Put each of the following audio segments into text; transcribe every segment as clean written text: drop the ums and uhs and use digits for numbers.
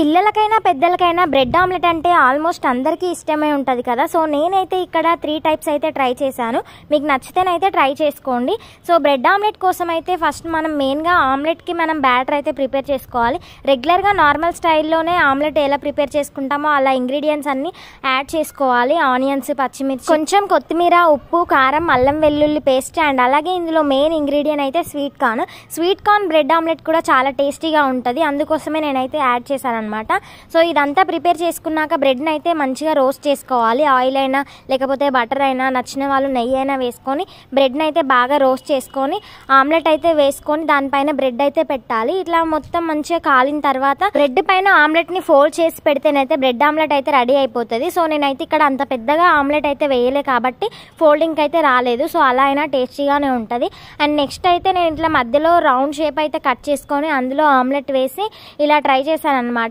పిల్లలకైనా పెద్దలకైనా bread omelette అంటే almost అందరికీ ఇష్టమే ఉంటుంది కదా. సో నేనైతే ఇక్కడ 3 టైప్స్ అయితే ట్రై చేశాను. మీకు నచ్చితేనైతే ట్రై చేసుకోండి. సో బ్రెడ్ ఆమ్లెట్ కోసం అయితే ఫస్ట్ మనం మెయిన్గా ఆమ్లెట్కి మనం బ్యాటర్ అయితే ప్రిపేర్ చేసుకోవాలి. రెగ్యులర్గా నార్మల్ స్టైల్లోనే ఆమ్లెట్ ఎలా ప్రిపేర్ చేసుకుంటామో అలా ఇంగ్రీడియంట్స్ అన్నీ యాడ్ చేసుకోవాలి. ఆనియన్స్, పచ్చిమిర్చి, కొంచెం కొత్తిమీర, ఉప్పు, కారం, అల్లం వెల్లుల్లి పేస్ట్ అండ్ అలాగే ఇందులో మెయిన్ ఇంగ్రీడియంట్ అయితే స్వీట్ కార్న్ బ్రెడ్ ఆమ్లెట్ కూడా చాలా టేస్టీగా ఉంటుంది. అందుకోసమే నేనైతే యాడ్ చేశాను అనమాట. సో ఇదంతా ప్రిపేర్ చేసుకున్నాక బ్రెడ్ని అయితే మంచిగా రోస్ట్ చేసుకోవాలి. ఆయిల్ అయినా లేకపోతే బటర్ అయినా, నచ్చిన వాళ్ళు నెయ్యి అయినా వేసుకొని బ్రెడ్ని అయితే బాగా రోస్ట్ చేసుకొని ఆమ్లెట్ అయితే వేసుకొని దానిపైన బ్రెడ్ అయితే పెట్టాలి. ఇట్లా మొత్తం మంచిగా కాలిన తర్వాత బ్రెడ్ పైన ఆమ్లెట్ని ఫోల్డ్ చేసి పెడితేనైతే బ్రెడ్ ఆమ్లెట్ అయితే రెడీ అయిపోతుంది. సో నేనైతే ఇక్కడ అంత పెద్దగా ఆమ్లెట్ అయితే వేయలే కాబట్టి ఫోల్డింగ్ అయితే రాలేదు. సో అలా అయినా టేస్టీగానే ఉంటుంది. అండ్ నెక్స్ట్ అయితే నేను ఇట్లా మధ్యలో రౌండ్ షేప్ అయితే కట్ చేసుకొని అందులో ఆమ్లెట్ వేసి ఇలా ట్రై చేశాను అనమాట.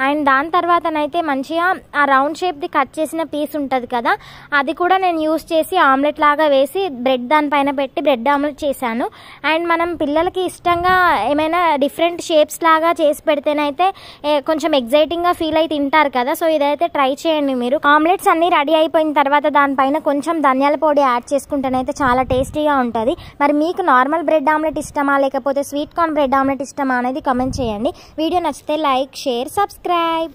అండ్ దాని తర్వాతనైతే మంచిగా ఆ రౌండ్ షేప్ది కట్ చేసిన పీస్ ఉంటుంది కదా, అది కూడా నేను యూస్ చేసి ఆమ్లెట్ లాగా వేసి బ్రెడ్ దానిపైన పెట్టి బ్రెడ్ ఆమ్లెట్ చేశాను. అండ్ మనం పిల్లలకి ఇష్టంగా ఏమైనా డిఫరెంట్ షేప్స్ లాగా చేసి పెడితేనైతే కొంచెం ఎగ్జైటింగ్గా ఫీల్ అయి తింటారు కదా. సో ఇదైతే ట్రై చేయండి మీరు. ఆమ్లెట్స్ అన్నీ రెడీ అయిపోయిన తర్వాత దానిపైన కొంచెం ధనియాల పొడి యాడ్ చేసుకుంటేనైతే చాలా టేస్టీగా ఉంటుంది. మరి మీకు నార్మల్ బ్రెడ్ ఆమ్లెట్ ఇష్టమా లేకపోతే స్వీట్ కార్న్ బ్రెడ్ ఆమ్లెట్ ఇష్టమా అనేది కామెంట్ చేయండి. వీడియో నచ్చితే లైక్, షేర్, సబ్స్క్రైబ్.